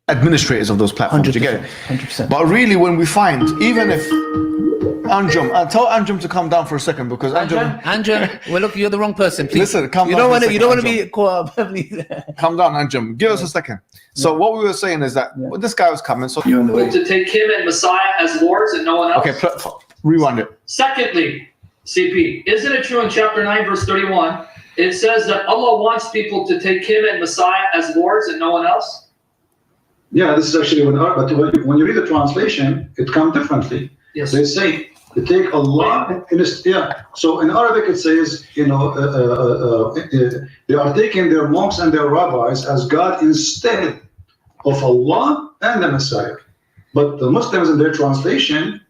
administrators of those platforms. You get it? 100%. But really, when we find, even if Anjum, tell Anjum to come down for a second, because Anjum, well, look, you're the wrong person. Please. Listen, come you down. You don't want to be caught up. Please. Come down, Anjum. Give us a second. So what we were saying is that this guy was coming. So you're in the way to take him and Messiah as lords and no one else. Okay, rewind it. Secondly, CP, isn't it true in chapter 9, verse 31? It says that Allah wants people to take him and Messiah as lords and no one else. Yeah, this is actually when you read the translation, it comes differently. Yes. They say to take Allah. So in Arabic it says, you know, they are taking their monks and their rabbis as God instead of Allah and the Messiah. But the Muslims in their translation,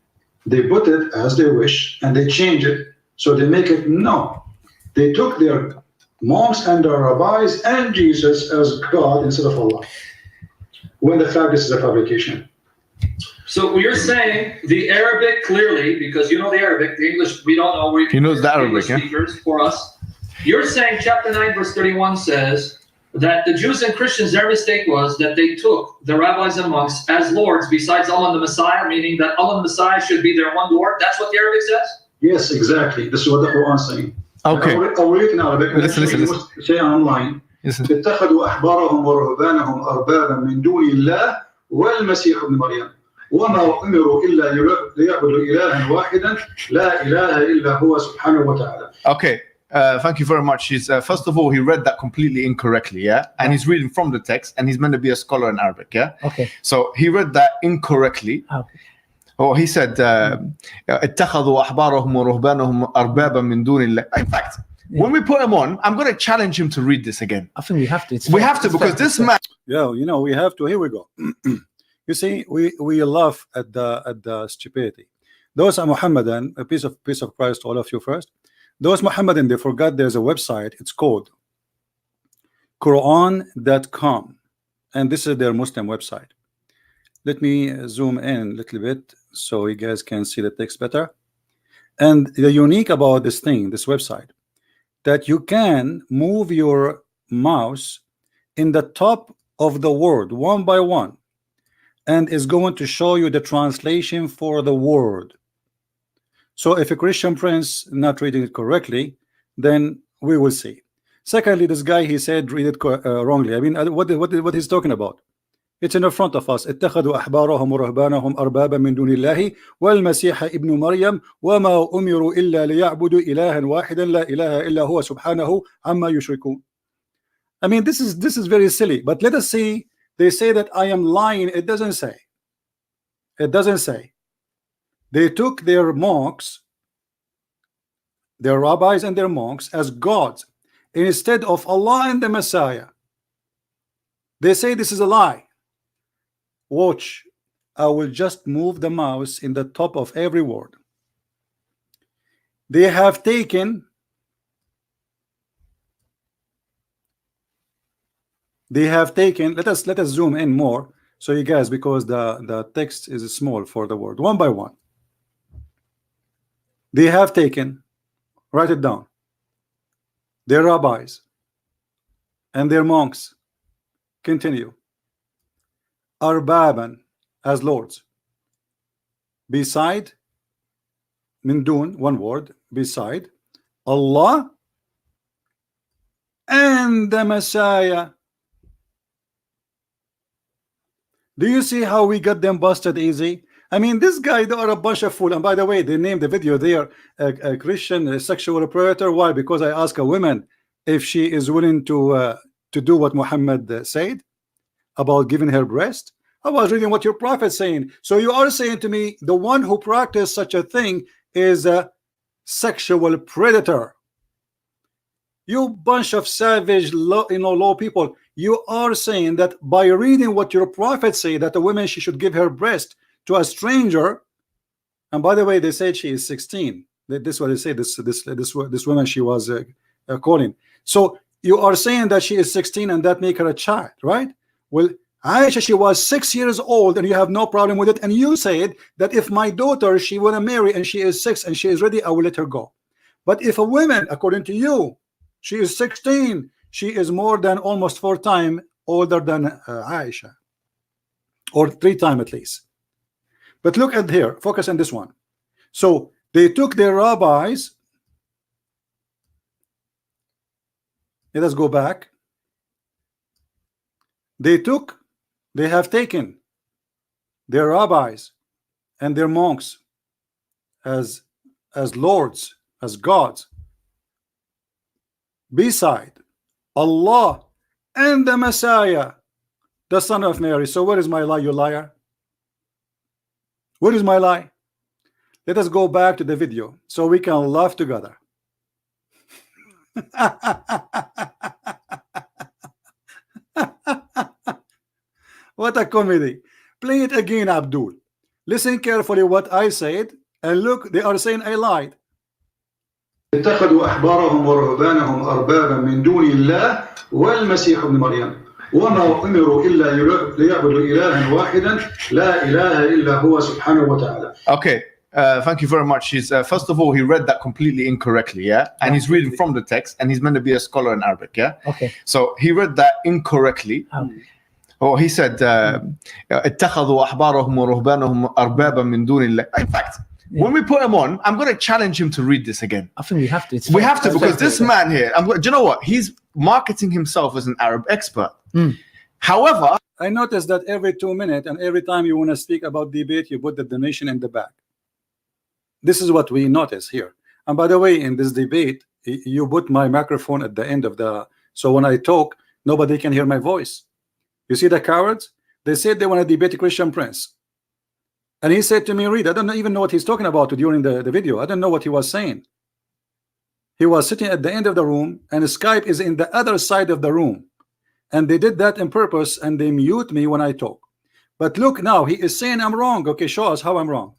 they put it as they wish and they change it. So they make it no. They took their monks and their rabbis and Jesus as God instead of Allah, when the fact this is a fabrication. So you're saying the Arabic clearly, because you know the Arabic, the English we don't know. He knows the Arabic, speakers for us. You're saying chapter 9 verse 31 says that the Jews and Christians, their mistake was that they took the rabbis and monks as lords besides Allah and the Messiah, meaning that Allah and the Messiah should be their one Lord. That's what the Arabic says? Yes, exactly. This is what the Quran is saying. Okay. I'll read it in Arabic. Listen. Say online. اتخذوا أحبارهم ورهبانهم أربابا من دون الله والمسيح ابن مريم وما أمروا إلا ليعبدوا إلها واحدا لا إله إلا هو سبحانه وتعالى. Okay. Thank you very much. First of all, he read that completely incorrectly, yeah? And he's reading from the text, and he's meant to be a scholar in Arabic, yeah? Okay. So he read that incorrectly. Okay. Oh, he said, اتخذوا أحبارهم ورهبانهم أربابا من دون الله. In fact, when we put him on, I'm going to challenge him to read this again. I think we have to. We have to, because this man. Yeah, you know, we have to. Here we go. You see, we laugh at the stupidity. Those are Mohammedan. A peace of Christ to all of you first. Those Mohammedan, they forgot there's a website. It's called Qur'an.com, and this is their Muslim website. Let me zoom in a little bit so you guys can see the text better. And the unique about this thing, this website, that you can move your mouse in the top of the word one by one, and is going to show you the translation for the word. So if a Christian prince not reading it correctly, then we will see. Secondly, this guy, he said read it wrongly. I mean, what he's talking about? It's in the front of us. اتخذوا أحبارهم ورهبانهم أربابا من دون الله والمسيح ابن مريم وما أمروا إلا ليعبدوا إلها واحدا لا إله إلا هو سبحانه عما يشركون. I mean, this is very silly. But let us see. They say that I am lying. It doesn't say. It doesn't say. They took their monks, their rabbis and their monks as gods instead of Allah and the Messiah. They say this is a lie. Watch, I will just move the mouse in the top of every word. They have taken let us zoom in more so you guys, because the text is small for the word. One by one, they have taken, write it down, their rabbis and their monks, continue, arbaban, as lords, beside, min dun, one word, beside Allah and the Messiah. Do you see how we got them busted easy? I mean, this guy, they are a bunch of fools. And by the way, they named the video there a Christian, a sexual predator. Why? Because I asked a woman if she is willing to do what Muhammad said about giving her breast. I was reading what your prophet's saying. So you are saying to me the one who practiced such a thing is a sexual predator. You bunch of savage low people. You are saying that by reading what your prophet say, that a woman, she should give her breast to a stranger. And by the way, they said she is 16. This is what they say. This woman, she was calling. So you are saying that she is 16 and that make her a child, right? Well, Aisha, she was 6 years old and you have no problem with it. And you said that if my daughter, she want to marry and she is 6 and she is ready, I will let her go. But if a woman, according to you, she is 16, she is more than almost 4 times older than Aisha. or 3 times at least. But look at here, focus on this one. So they took their rabbis. Let us go back. They have taken their rabbis and their monks as lords, as gods, beside Allah and the Messiah, the son of Mary. So where is my lie, you liar? Where is my lie? Let us go back to the video so we can laugh together. What a comedy. Play it again, Abdul. Listen carefully what I said, and look, they are saying I lied. اتخذوا أحبارهم ورهبانهم أربابا من دون الله والمسيح ابن مريم وما أمروا إلا ليعبدوا إلها واحدا لا إله إلا هو سبحانه وتعالى. Okay. Thank you very much. He's first of all, he read that completely incorrectly, yeah, and he's reading from the text, and he's meant to be a scholar in Arabic, yeah. Okay. So he read that incorrectly. Oh, he said, "اتخذوا أحبارهم ورهبانهم أربابا من دون الله." In fact, when we put him on, I'm going to challenge him to read this again. I think we have to. We have to, because this man here, do you know what? He's marketing himself as an Arab expert. However, I noticed that every 2 minutes and every time you want to speak about debate, you put the donation in the back. This is what we notice here. And by the way, in this debate, you put my microphone at the end of the, so when I talk, nobody can hear my voice. You see the cowards? They said they want to debate a Christian prince. And he said to me, read, I don't even know what he's talking about during the video. I don't know what he was saying. He was sitting at the end of the room, and Skype is in the other side of the room. And they did that on purpose, and they mute me when I talk. But look now, he is saying I'm wrong. Okay, show us how I'm wrong.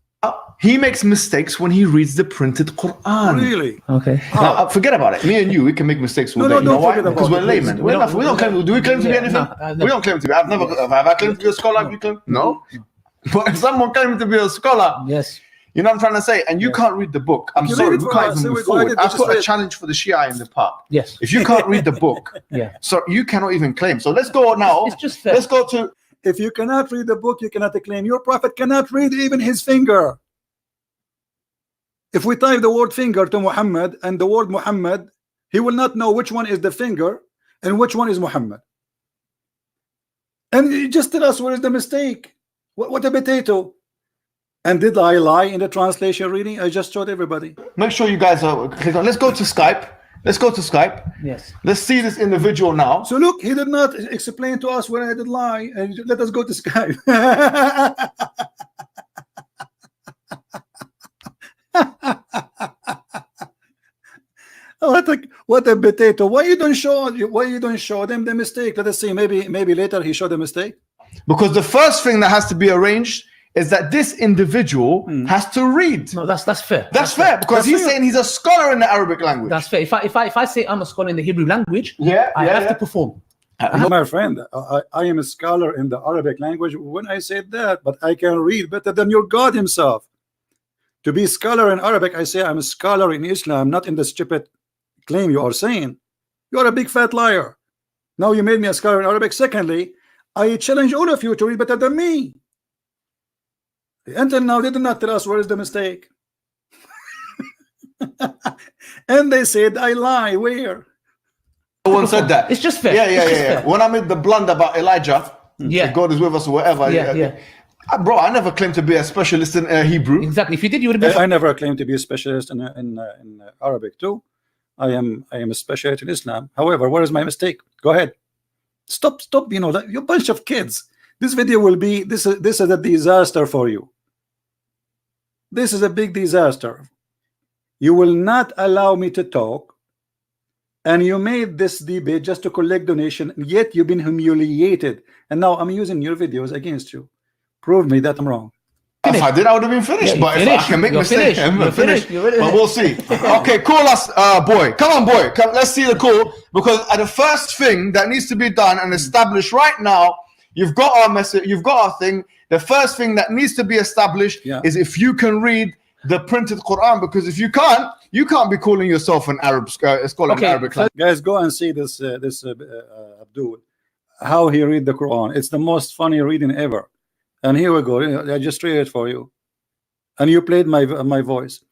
he makes mistakes when he reads the printed Qur'an. Really? Okay. Now, forget about it. Me and you, we can make mistakes all day. You know why? Because we're laymen. We don't claim. Do we claim to be anything? We don't claim to be. Have I claimed to be a scholar? Have you claimed? No. But if someone claims to be a scholar, yes. You know what I'm trying to say? And you can't read the book. I'm sorry, we can't even move forward. I put a challenge for the Shia in the park. Yes. If you can't read the book, so you cannot even claim. So let's go now. It's just fair. Let's go to. If you cannot read the book, you cannot claim. Your prophet cannot read even his finger. If we type the word finger to Muhammad and the word Muhammad, he will not know which one is the finger and which one is Muhammad. And you just tell us where is the mistake. What a potato. And did I lie in the translation reading? I just showed everybody. Make sure you guys are click on. Let's go to Skype. Let's go to Skype. Yes. Let's see this individual now. So look, he did not explain to us where I did lie. And let us go to Skype. What a potato. Why you don't show them the mistake? Let us see. Maybe later he showed the mistake. Because the first thing that has to be arranged is that this individual has to read. No, that's fair. That's fair because That's he's fair. saying he's a scholar in the Arabic language. That's fair. If I say I'm a scholar in the Hebrew language, I have to perform. My friend, I am a scholar in the Arabic language when I said that, but I can read better than your God himself. To be a scholar in Arabic, I say I'm a scholar in Islam, not in the stupid claim you are saying. You are a big fat liar. Now you made me a scholar in Arabic. Secondly, I challenge all of you to read better than me. Until now, they did not tell us where is the mistake. And they said I lie. Where? No one said that. It's just fair. Yeah. When I made the blunder about Elijah, God is with us or whatever. Bro, I never claimed to be a specialist in Hebrew. Exactly. If you did, you would have been. I never claimed to be a specialist in Arabic too. I am a specialist in Islam. However, where is my mistake? Go ahead. Stop. You know, you're a bunch of kids. This video will be this is a disaster for you. This is a big disaster. You will not allow me to talk, and you made this debate just to collect donation, yet you've been humiliated, and now I'm using your videos against you. Prove me that I'm wrong. If I did, I would have been finished. But if I can make mistakes, I'm finished. But we'll see. Okay, call us, boy. Come on, boy. Let's see the call, because the first thing that needs to be done and established right now. You've got our message. You've got our thing. The first thing that needs to be established is if you can read the printed Quran. Because if you can't be calling yourself an Arab scholar in Arabic. Guys, go and see this Abdul, how he read the Quran. It's the most funny reading ever. And here we go. I just read it for you, and you played my voice.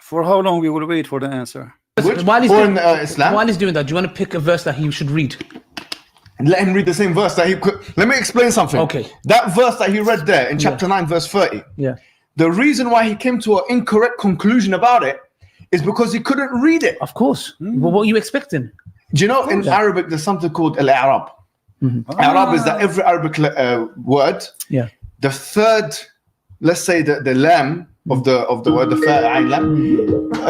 For how long we will wait for the answer? While he's doing, Islam? while he's doing that, do you want to pick a verse that he should read? And let him read the same verse that he could. Let me explain something. Okay. That verse that he read there in chapter 9, verse 30. Yeah. The reason why he came to an incorrect conclusion about it is because he couldn't read it. Of course. But what are you expecting? Do you know in Arabic there's something called al-Arab? Arab is that every Arabic word, the third, let's say the lam of the word, the third ayn lam.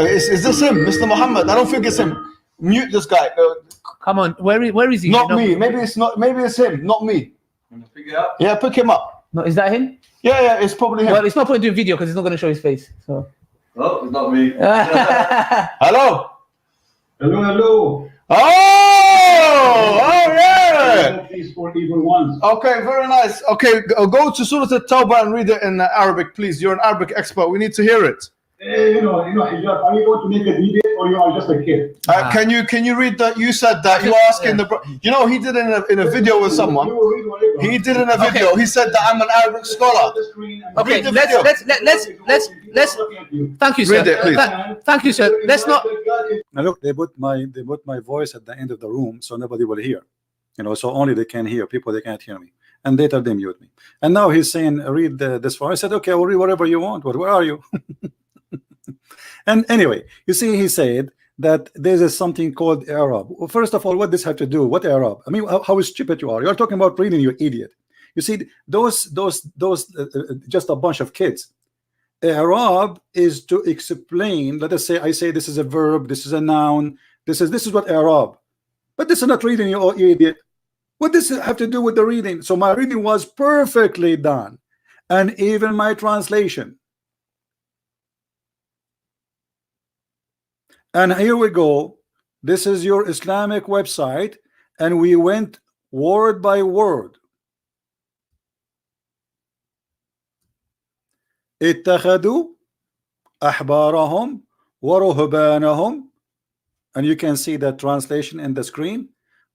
Is this him, Mr. Mohammed? I don't think it's him. Mute this guy. Come on, where is he? Not me. Maybe it's not. Maybe it's him. Not me. Pick it up. Yeah, pick him up. No, is that him? Yeah, it's probably him. Well, it's not point to do a video because it's not going to show his face. So. Oh, it's not me. Hello. Hello. Oh, yeah. For evil ones. Okay, very nice. Okay, go to Surah At-Tawbah and read it in Arabic, please. You're an Arabic expert. We need to hear it. You know, Hijab, are you going to make a debate or you are just a kid? Can you read that? You said that you were asking you know, he did it in a video with someone. He did it in a video. He said that I'm an Arabic scholar. Okay, let's. Thank you, sir. Read it, please. Thank you, sir. Let's not. Now look, they put my voice at the end of the room, so nobody will hear. You know, so only they can hear. People, they can't hear me, and later they mute me. And now he's saying, read this far. I said, okay, I'll read whatever you want. But where are you? And anyway, you see, he said that there is something called Arab. Well, first of all, what does this have to do? What Arab? I mean, how stupid you are. You're talking about reading, you idiot. You see, those just a bunch of kids. Arab is to explain. Let us say, I say this is a verb, this is a noun, this is what Arab. But this is not reading, you idiot. What does it have to do with the reading? So my reading was perfectly done, and even my translation. And here we go. This is your Islamic website, and we went word by word. اتخذوا أحبارهم ورهبانهم, and you can see that translation in the screen.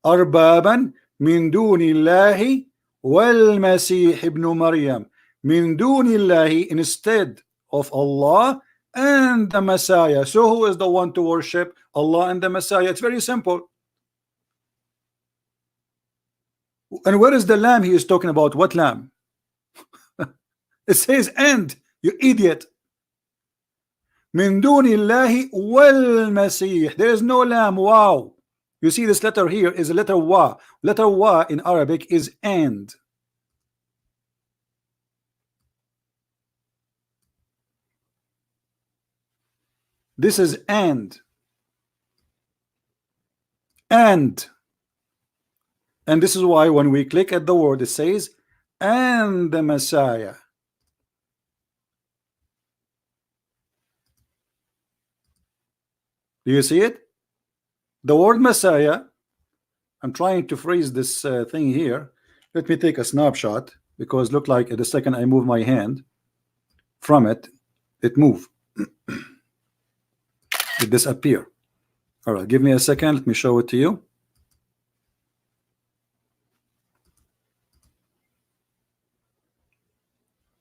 أربابا من دون الله والمسيح ابن مريم. من دون الله, instead of Allah and the Messiah. So who is the one to worship? Allah and the Messiah. It's very simple. And where is the lamb he is talking about? What lamb? It says and, you idiot. من دون الله والمسيح. There is no lamb. Wow. You see this letter here is a letter wa. Letter wa in Arabic is and. This is and this is why when we click at the word, it says and the Messiah. Do you see it? The word Messiah. I'm trying to phrase this thing here. Let me take a snapshot, because look like the second I move my hand from it, it move. It disappear. All right, give me a second. Let me show it to you.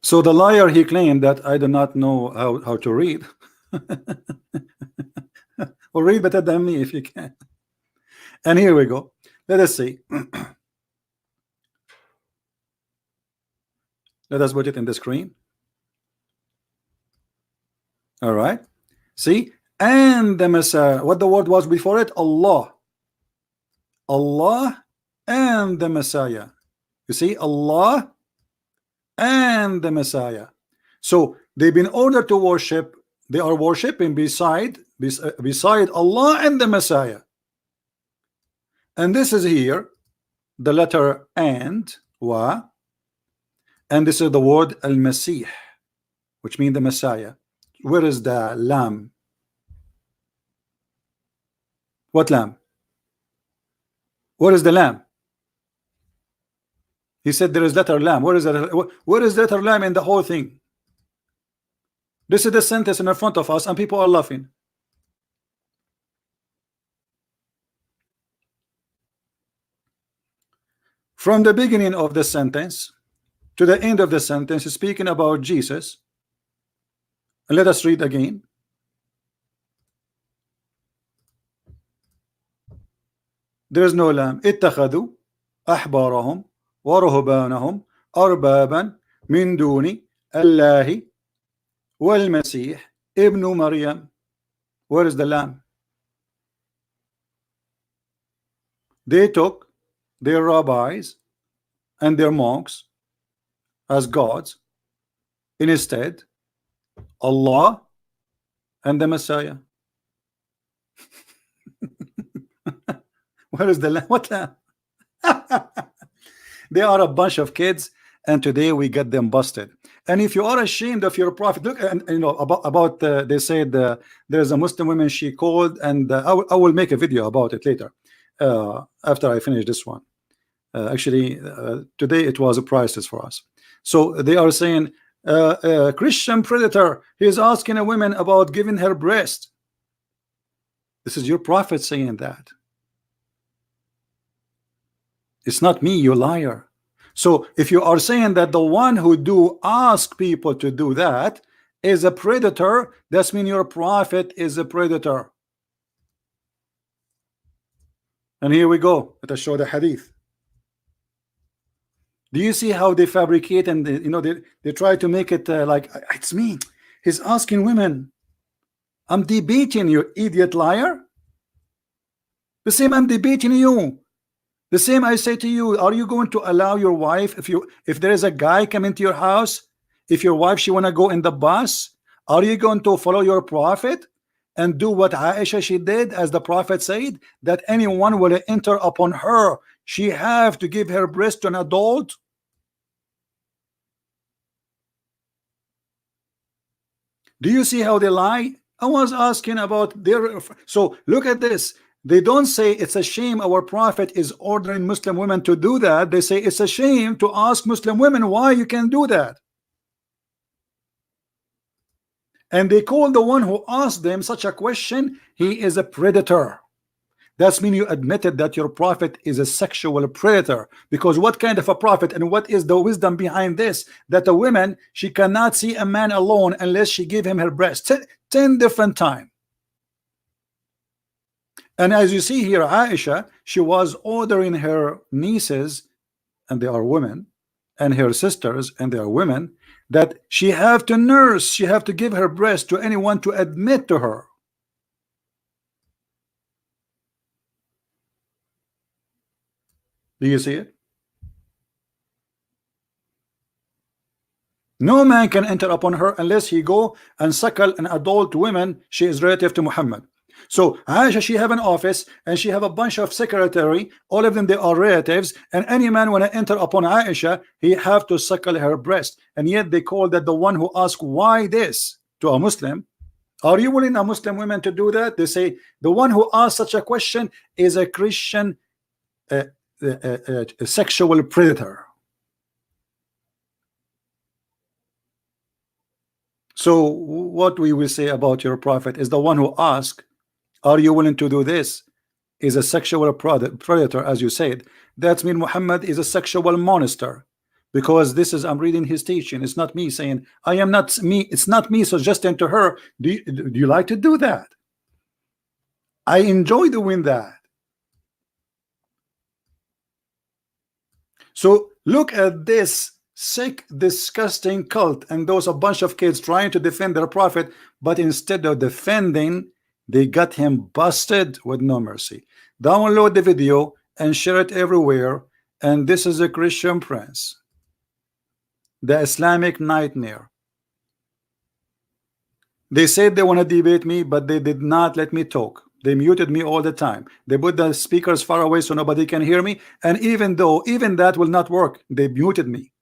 So the liar, he claimed that I do not know how to read. Or read better than me if you can. And here we go. Let us see. Let us put it in the screen. All right. See? And the Messiah. What the word was before it? Allah. Allah and the Messiah. You see? Allah and the Messiah. So they've been ordered to worship. They are worshiping beside Allah and the Messiah. And this is here the letter and wa, and this is the word al-Masih, which means the Messiah. Where is the lamb? What lamb? Where is the lamb? He said there is letter lamb. Where is that? Where is letter lamb in the whole thing? This is the sentence in front of us, and people are laughing. From the beginning of the sentence, to the end of the sentence, speaking about Jesus. And let us read again. There is no lamb. اتخذوا أحبارهم ورهبانهم أربابا من دون الله والمسيح ابن مريم. Where is the lamb? They took their rabbis and their monks as gods, instead Allah and the Messiah. Where is the lamb? What lamb? They are a bunch of kids, and today we get them busted. And if you are ashamed of your prophet, look, and you know about they said there's a Muslim woman she called, and I will make a video about it later after I finish this one. Actually, today it was a priceless for us. So they are saying Christian predator, he is asking a woman about giving her breast. This is your prophet saying that. It's not me, you liar. So if you are saying that the one who do ask people to do that is a predator, that means your prophet is a predator. And here we go. Let us show the hadith. Do you see how they fabricate, and you know they try to make it like it's me. He's asking women. I'm debating you, idiot liar. The same I'm debating you. The same I say to you, are you going to allow your wife, if there is a guy come into your house, if your wife she wanna go in the bus, are you going to follow your prophet and do what Aisha she did, as the prophet said, that anyone will enter upon her, she have to give her breast to an adult? Do you see how they lie? I was asking about their, so look at this. They don't say it's a shame our prophet is ordering Muslim women to do that. They say it's a shame to ask Muslim women why you can do that. And they call the one who asked them such a question, he is a predator. That's mean you admitted that your prophet is a sexual predator. Because what kind of a prophet, and what is the wisdom behind this? That a woman, she cannot see a man alone unless she give him her breast 10 different times. And as you see here, Aisha, she was ordering her nieces, and they are women, and her sisters, and they are women, that she have to nurse, she have to give her breast to anyone to admit to her. Do you see it? No man can enter upon her unless he go and suckle an adult woman. She is relative to Muhammad. So Aisha, she have an office, and she have a bunch of secretary, all of them they are relatives, and any man when I enter upon Aisha, he have to suckle her breast. And yet they call that the one who ask why this to a Muslim. Are you willing a Muslim women to do that? They say the one who asked such a question is a Christian sexual predator. So what we will say about your prophet is the one who asked, are you willing to do this, is a sexual predator, as you said. That means Muhammad is a sexual monster, because this is, I'm reading his teaching. It's not me saying I am not me. It's not me suggesting to her, do you like to do that? I enjoy doing that. So look at this sick, disgusting cult, and those a bunch of kids trying to defend their prophet, but instead of defending, they got him busted with no mercy. Download the video and share it everywhere. And this is a Christian prince, the Islamic nightmare. They said they want to debate me, but they did not let me talk. They muted me all the time. They put the speakers far away so nobody can hear me. And even that will not work, they muted me.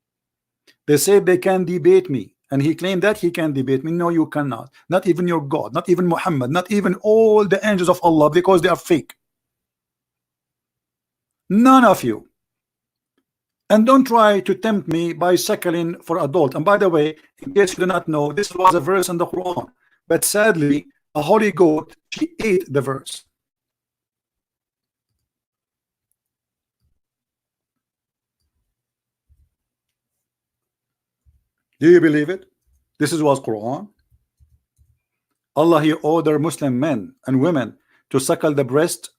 They said they can debate me. And he claimed that he can debate me. No, you cannot. Not even your God, not even Muhammad, not even all the angels of Allah, because they are fake. None of you. And don't try to tempt me by suckling for adult. And by the way, in case you do not know, this was a verse in the Quran. But sadly, a holy goat, she ate the verse. Do you believe it? This is what's Quran. Allah, He ordered Muslim men and women to suckle the breast.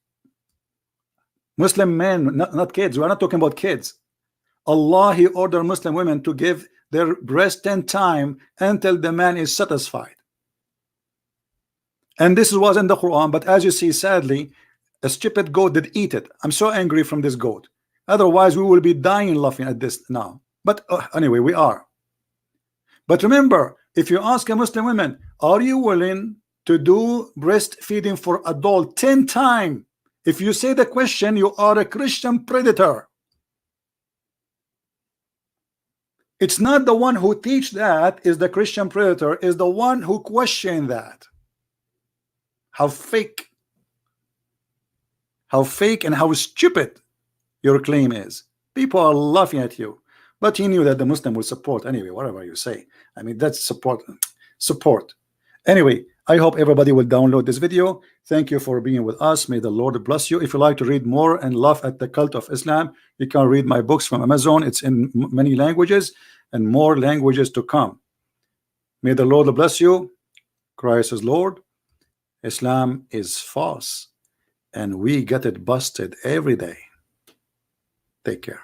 Muslim men, not kids. We're not talking about kids. Allah, He ordered Muslim women to give their breast 10 times until the man is satisfied. And this was in the Quran, but as you see, sadly, a stupid goat did eat it. I'm so angry from this goat. Otherwise, we will be dying laughing at this now. But anyway, we are. But remember, if you ask a Muslim woman, are you willing to do breastfeeding for adult 10 times? If you say the question, you are a Christian predator. It's not the one who teach that is the Christian predator, is the one who question that. How fake and how stupid your claim is. People are laughing at you, but he knew that the Muslim would support anyway, whatever you say. I mean, that's support. Anyway, I hope everybody will download this video. Thank you for being with us. May the Lord bless you. If you like to read more and laugh at the cult of Islam, you can read my books from Amazon. It's in many languages and more languages to come. May the Lord bless you. Christ is Lord. Islam is false, and we get it busted every day. Take care.